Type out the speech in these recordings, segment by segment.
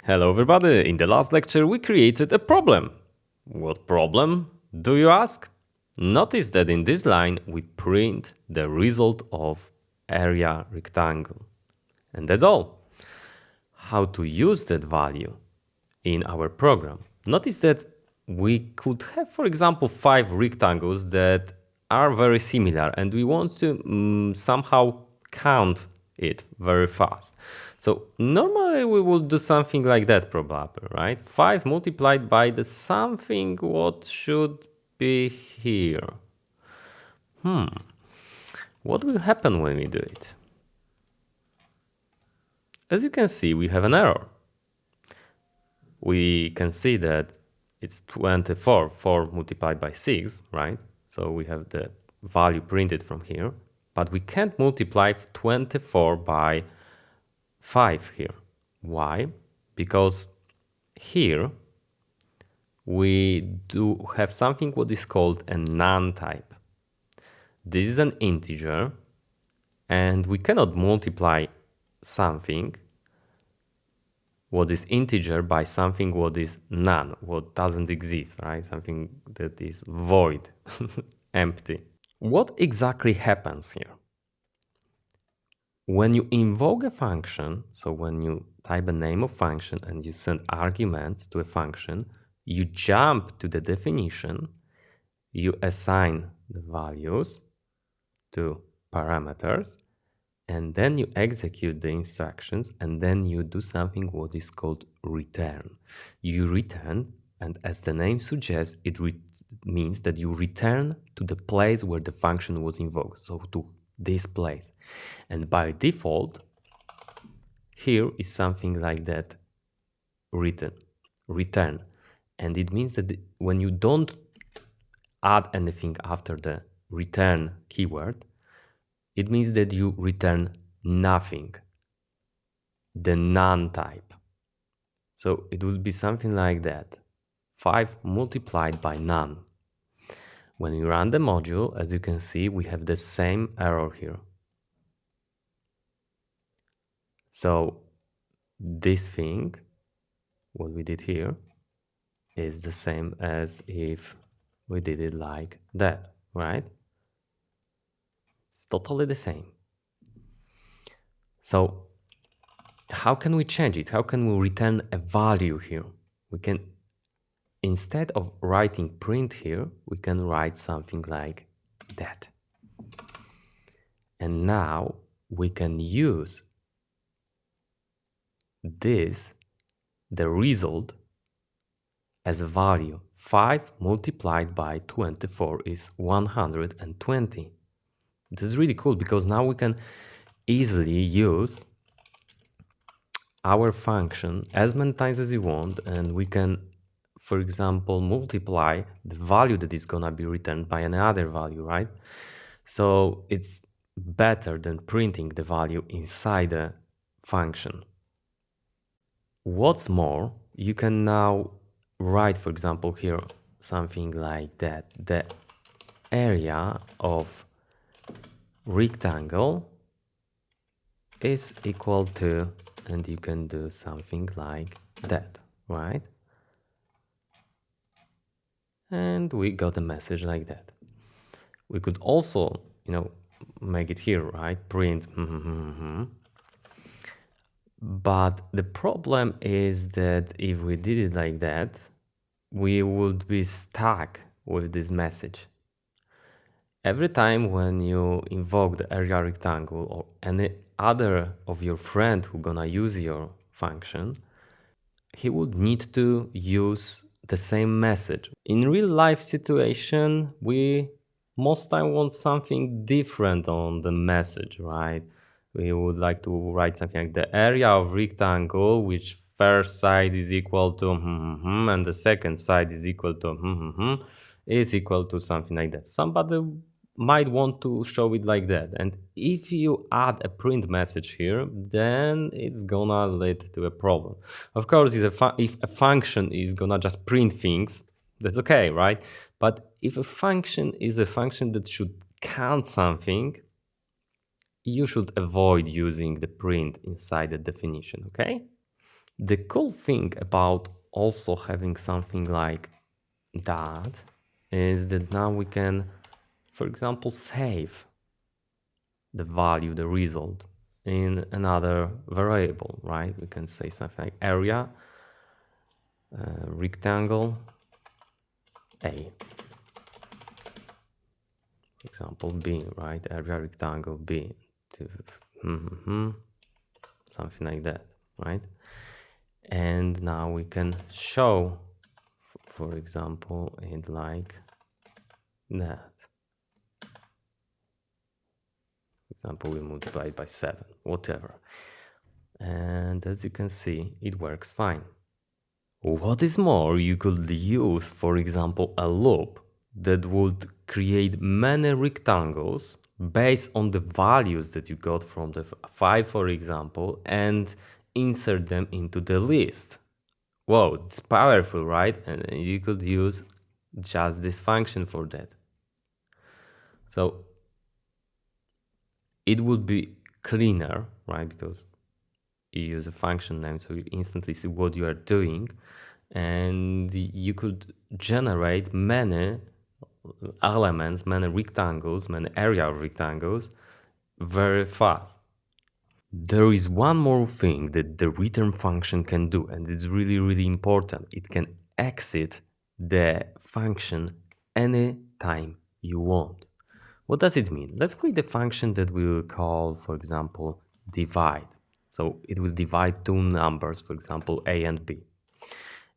Hello everybody, in the last lecture we created a problem. What problem, do you ask? Notice that in this line we print the result of area rectangle. And that's all. How to use that value in our program. Notice that we could have, for example, 5 rectangles that are very similar and we want to somehow count it very fast. So normally we would do something like that probably, right? 5 multiplied by the something what should be here. What will happen when we do it? As you can see, we have an error. We can see that it's 24, 4 multiplied by 6, right? So we have the value printed from here, but we can't multiply 24 by 5 here. Why? Because here we do have something what is called a none type. This is an integer and we cannot multiply something what is integer by something what is none, what doesn't exist, right? Something that is void, empty. What exactly happens here? When you invoke a function, so when you type a name of function and you send arguments to a function, you jump to the definition, you assign the values to parameters, and then you execute the instructions, and then you do something what is called return. You return, and as the name suggests, it means that you return to the place where the function was invoked, so to this place. And by default, here is something like that, return. And it means that when you don't add anything after the return keyword, it means that you return nothing, the none type. So it will be something like that, 5 multiplied by none. When we run the module, as you can see, we have the same error here. So this thing, what we did here, is the same as if we did it like that, right? It's totally the same. So how can we change it? How can we return a value here? We can, instead of writing print here, we can write something like that. And now we can use this, the result, as a value. 5 multiplied by 24 is 120. This is really cool because now we can easily use our function as many times as you want, and we can, for example, multiply the value that is gonna be returned by another value, right? So it's better than printing the value inside a function. What's more, you can now write, for example, here something like that. The area of rectangle is equal to, and you can do something like that, right? And we got a message like that. We could also, make it here, right? Print. But the problem is that if we did it like that, we would be stuck with this message. Every time when you invoke the area rectangle or any other of your friend who gonna use your function, he would need to use the same message. In real life situation, we most time want something different on the message, right? We would like to write something like the area of rectangle, which first side is equal to and the second side is equal to is equal to something like that. Somebody might want to show it like that. And if you add a print message here, then it's gonna lead to a problem. Of course, if a function is gonna just print things, that's okay, right? But if a function is a function that should count something, you should avoid using the print inside the definition, okay? The cool thing about also having something like that is that now we can, for example, save the value, the result, in another variable, right? We can say something like area rectangle A, for example, B, right? Area rectangle B, something like that, right? And now we can show, for example, it like that. For example, we multiply it by 7, whatever. And as you can see, it works fine. What is more, you could use, for example, a loop that would create many rectangles based on the values that you got from the 5, for example, and insert them into the list. Whoa, it's powerful, right? And you could use just this function for that. So it would be cleaner, right? Because you use a function name, so you instantly see what you are doing, and you could generate many elements, many rectangles, many area of rectangles very fast. There is one more thing that the return function can do, and it's really, really important. It can exit the function anytime you want. What does it mean? Let's create a function that we will call, for example, divide. So it will divide two numbers, for example, a and b.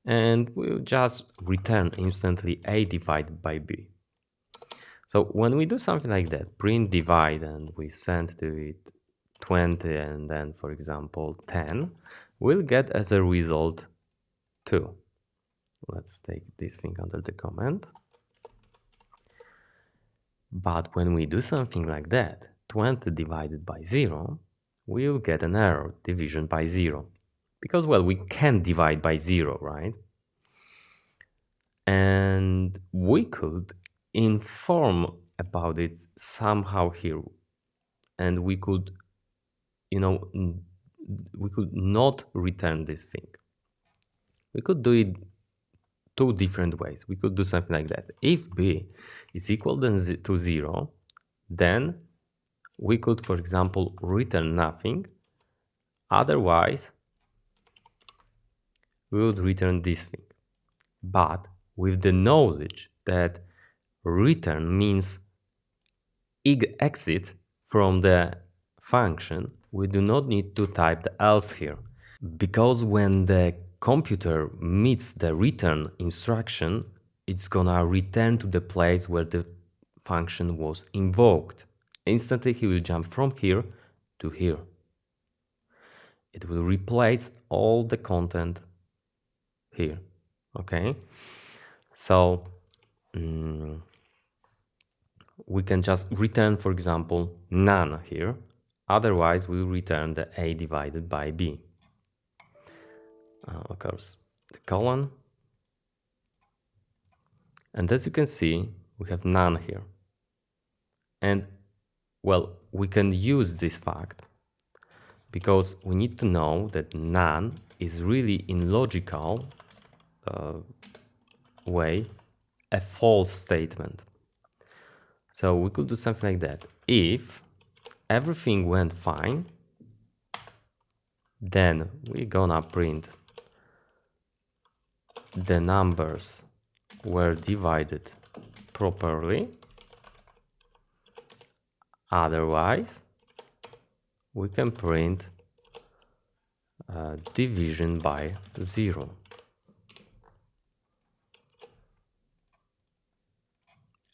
And we'll just return instantly a divided by b. So when we do something like that, print divide, and we send to it 20 and then, for example, 10, we'll get as a result 2. Let's take this thing under the comment. But when we do something like that, 20 divided by 0, we'll get an error, division by 0. Because, well, we can't divide by 0, right? And we could inform about it somehow here. And we could, we could not return this thing. We could do it two different ways. We could do something like that. If b is equal to 0, then we could, for example, return nothing. Otherwise, we would return this thing. But with the knowledge that return means exit from the function, we do not need to type the else here. Because when the computer meets the return instruction, it's gonna return to the place where the function was invoked. Instantly, he will jump from here to here. It will replace all the content here. Okay, so we can just return, for example, none here. Otherwise, we'll return the a divided by b. Of course, the colon. And as you can see, we have none here. And, well, we can use this fact because we need to know that none is really, in logical way, a false statement. So we could do something like that. If everything went fine, then we're gonna print the numbers were divided properly. Otherwise, we can print division by 0.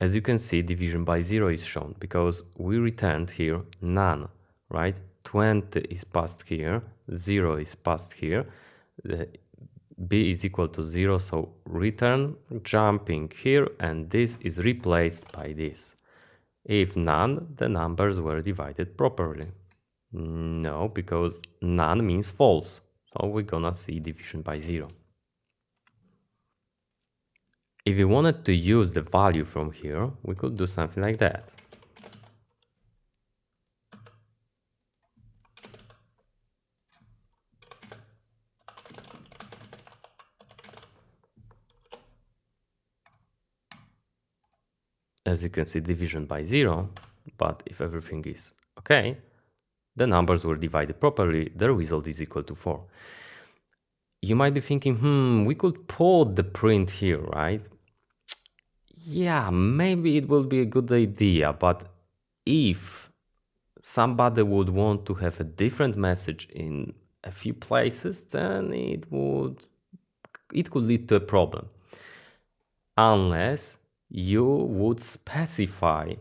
As you can see, division by 0 is shown because we returned here none, right? 20 is passed here, 0 is passed here, b is equal to 0, so return jumping here, and this is replaced by this. If none, the numbers were divided properly. No, because none means false, so we're gonna see division by 0. If we wanted to use the value from here, we could do something like that. as you can see, division by 0, but if everything is okay, the numbers were divided properly, the result is equal to 4. You might be thinking, we could put the print here, right? Yeah, maybe it will be a good idea, but if somebody would want to have a different message in a few places, then it could lead to a problem. Unless you would specify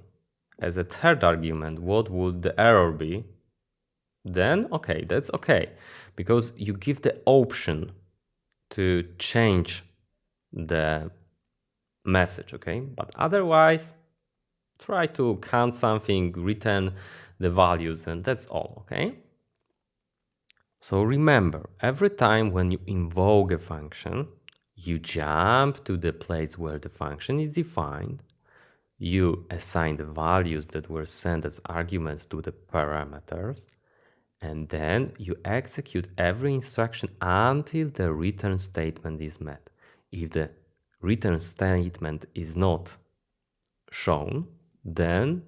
as a third argument what would the error be, then okay, that's okay, because you give the option to change the message, okay? But otherwise, try to count something, return the values, and that's all, okay? So remember, every time when you invoke a function, you jump to the place where the function is defined, you assign the values that were sent as arguments to the parameters, and then you execute every instruction until the return statement is met. If the return statement is not shown, then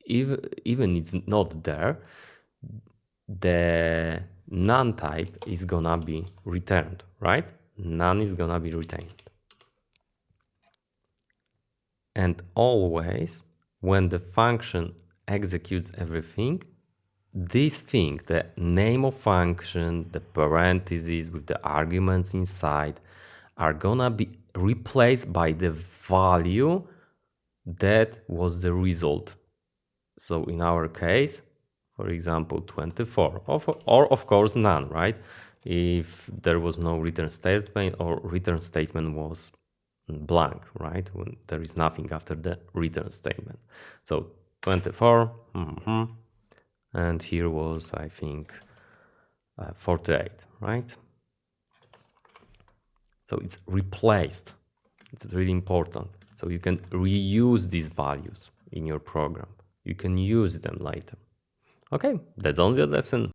even it's not there, the none type is gonna be returned, right? None is gonna be retained. And always when the function executes everything, this thing, the name of function, the parentheses with the arguments inside, are gonna be replaced by the value that was the result. So in our case, for example, 24, or of course none, right? If there was no return statement or return statement was blank, right? When there is nothing after the return statement. So 24, and here was, I think, 48, right? So it's replaced. It's really important. So you can reuse these values in your program. You can use them later. Okay, that's only a lesson.